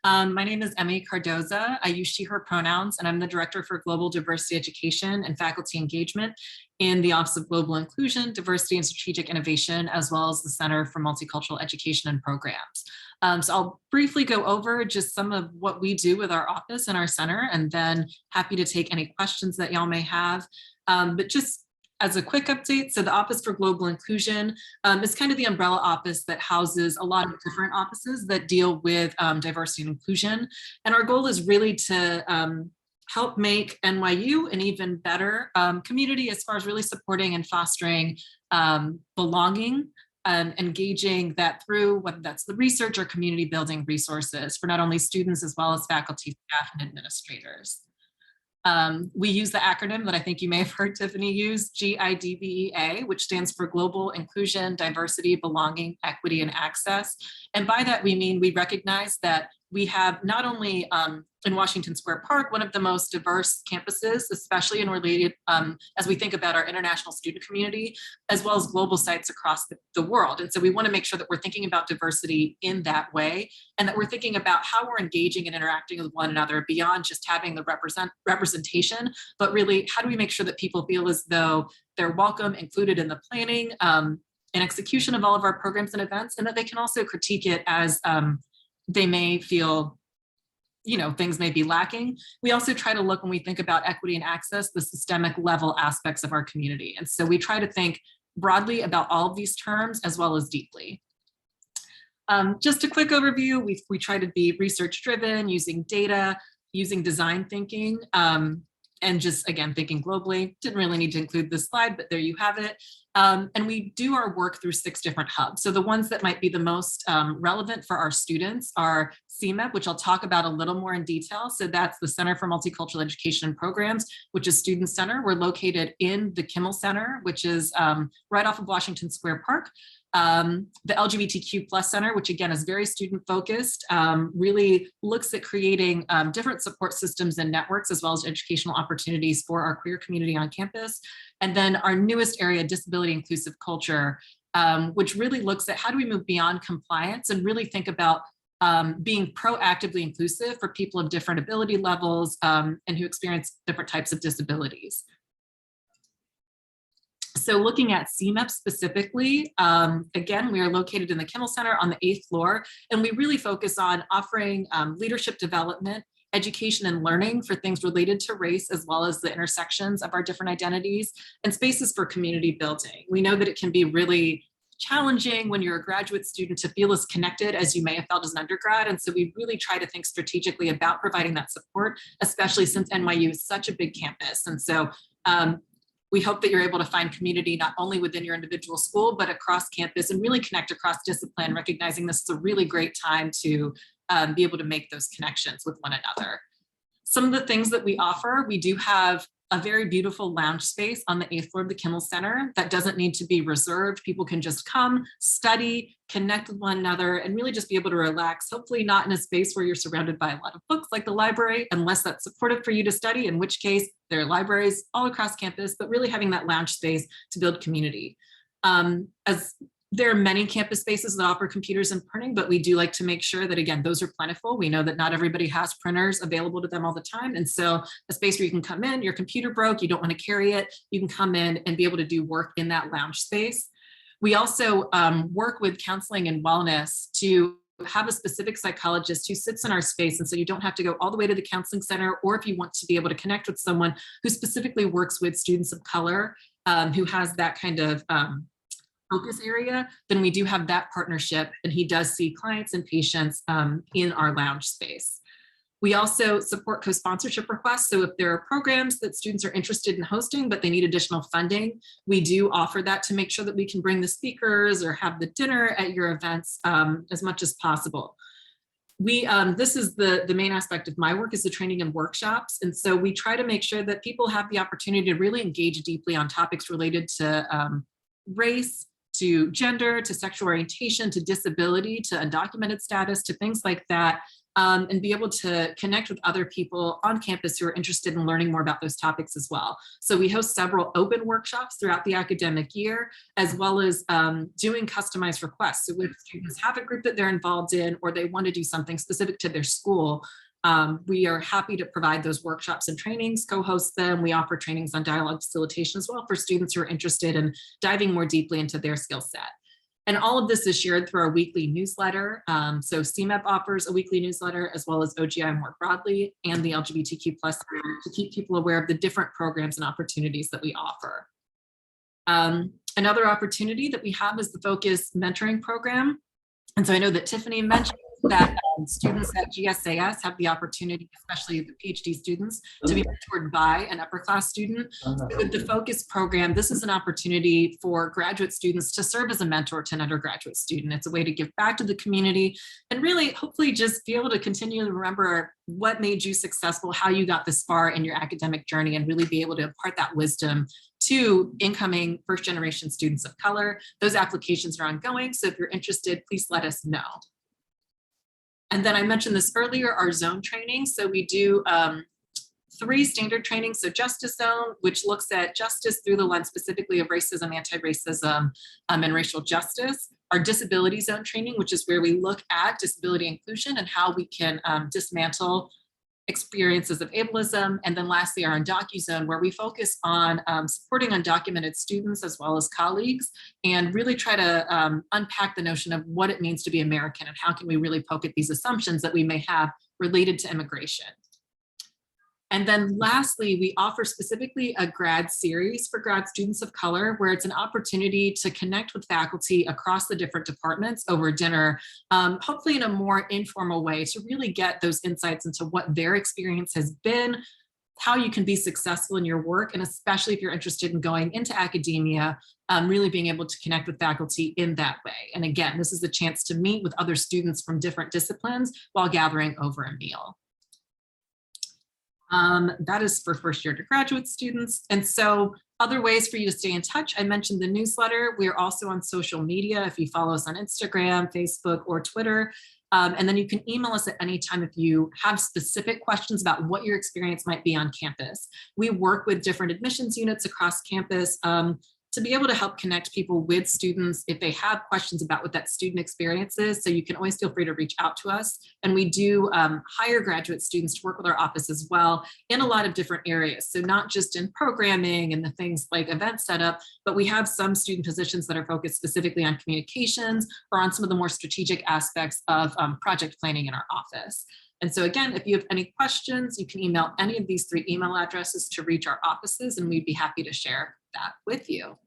My name is Emy Cardoza. I use she, her pronouns, and I'm the Director for Global Diversity Education and Faculty Engagement in the Office of Global Inclusion, Diversity and Strategic Innovation, as well as the Center for Multicultural Education and Programs. So I'll briefly go over just some of what we do with our office and our center, and then happy to take any questions that y'all may have. But just as a quick update, so the Office for Global Inclusion is kind of the umbrella office that houses a lot of different offices that deal with diversity and inclusion. And our goal is really to help make NYU an even better community as far as really supporting and fostering belonging and engaging that through whether that's the research or community building resources for not only students as well as faculty, staff, and administrators. We use the acronym that I think you may have heard Tiffany use, GIDA, which stands for Global Inclusion, Diversity, Belonging, Equity, and Access. And by that, we mean we recognize that we have not only in Washington Square Park, one of the most diverse campuses, especially in related, as we think about our international student community, as well as global sites across the world. And so we want to make sure that we're thinking about diversity in that way, and that we're thinking about how we're engaging and interacting with one another beyond just having the representation, but really how do we make sure that people feel as though they're welcome, included in the planning and execution of all of our programs and events, and that they can also critique it as they may feel, you know, things may be lacking. We also try to look, when we think about equity and access, the systemic level aspects of our community. And so we try to think broadly about all of these terms as well as deeply. Just a quick overview, we try to be research driven, using data, using design thinking, and just, again, thinking globally. Didn't really need to include this slide, but there you have it. And we do our work through 6 different hubs. So the ones that might be the most relevant for our students are CMEP, which I'll talk about a little more in detail. So that's the Center for Multicultural Education and Programs, which is Student Center. We're located in the Kimmel Center, which is right off of Washington Square Park. The LGBTQ plus center, which again is very student focused, really looks at creating different support systems and networks, as well as educational opportunities for our queer community on campus. And then our newest area, disability inclusive culture, which really looks at how do we move beyond compliance and really think about being proactively inclusive for people of different ability levels and who experience different types of disabilities. So looking at CMEP specifically, again, we are located in the Kimmel Center on the 8th floor, and we really focus on offering leadership development, education and learning for things related to race, as well as the intersections of our different identities, and spaces for community building. We know that it can be really challenging when you're a graduate student to feel as connected as you may have felt as an undergrad. And so we really try to think strategically about providing that support, especially since NYU is such a big campus. And so we hope that you're able to find community not only within your individual school, but across campus and really connect across discipline, recognizing this is a really great time to be able to make those connections with one another. Some of the things that we offer, we do have a very beautiful lounge space on the 8th floor of the Kimmel Center that doesn't need to be reserved. People can just come, study, connect with one another, and really just be able to relax, hopefully not in a space where you're surrounded by a lot of books like the library, unless that's supportive for you to study, in which case there are libraries all across campus, but really having that lounge space to build community. As there are many campus spaces that offer computers and printing, but we do like to make sure that, again, those are plentiful. We know that not everybody has printers available to them all the time. And so a space where you can come in, your computer broke, you don't want to carry it, you can come in and be able to do work in that lounge space. We also work with counseling and wellness to have a specific psychologist who sits in our space. And so you don't have to go all the way to the counseling center, or if you want to be able to connect with someone who specifically works with students of color, who has that kind of focus area, then we do have that partnership, and he does see clients and patients in our lounge space. We also support co-sponsorship requests. So if there are programs that students are interested in hosting, but they need additional funding, we do offer that to make sure that we can bring the speakers or have the dinner at your events as much as possible. This is the main aspect of my work, is the training and workshops. And so we try to make sure that people have the opportunity to really engage deeply on topics related to race, to gender, to sexual orientation, to disability, to undocumented status, to things like that, and be able to connect with other people on campus who are interested in learning more about those topics as well. So we host several open workshops throughout the academic year, as well as doing customized requests. So if students have a group that they're involved in, or they want to do something specific to their school, we are happy to provide those workshops and trainings, co-host them. We offer trainings on dialogue facilitation as well for students who are interested in diving more deeply into their skill set. And all of this is shared through our weekly newsletter. So CMEP offers a weekly newsletter, as well as OGI more broadly, and the LGBTQ+ to keep people aware of the different programs and opportunities that we offer. Another opportunity that we have is the Focus Mentoring Program. And so I know that Tiffany mentioned that students at GSAS have the opportunity, especially the PhD students, to be mentored by an upper class student. With the Focus program, this is an opportunity for graduate students to serve as a mentor to an undergraduate student. It's a way to give back to the community and really hopefully just be able to continue to remember what made you successful, how you got this far in your academic journey, and really be able to impart that wisdom to incoming first generation students of color. Those applications are ongoing, so if you're interested, please let us know. And then I mentioned this earlier, our zone training. So we do 3 standard trainings. So Justice Zone, which looks at justice through the lens specifically of racism, anti-racism, and racial justice. Our Disability Zone training, which is where we look at disability inclusion and how we can dismantle experiences of ableism. And then lastly, our UndocuZone, where we focus on supporting undocumented students as well as colleagues, and really try to unpack the notion of what it means to be American and how can we really poke at these assumptions that we may have related to immigration. And then lastly, we offer specifically a grad series for grad students of color, where it's an opportunity to connect with faculty across the different departments over dinner, hopefully in a more informal way, to really get those insights into what their experience has been, how you can be successful in your work, and especially if you're interested in going into academia, really being able to connect with faculty in that way. And again, this is a chance to meet with other students from different disciplines while gathering over a meal. That is for first year to graduate students. And so other ways for you to stay in touch, I mentioned the newsletter. We are also on social media if you follow us on Instagram, Facebook, or Twitter. And then you can email us at any time if you have specific questions about what your experience might be on campus. We work with different admissions units across campus to be able to help connect people with students if they have questions about what that student experience is. So you can always feel free to reach out to us. And we do hire graduate students to work with our office as well in a lot of different areas. So not just in programming and the things like event setup, but we have some student positions that are focused specifically on communications or on some of the more strategic aspects of project planning in our office. And so again, if you have any questions, you can email any of these 3 email addresses to reach our offices, and we'd be happy to share that with you.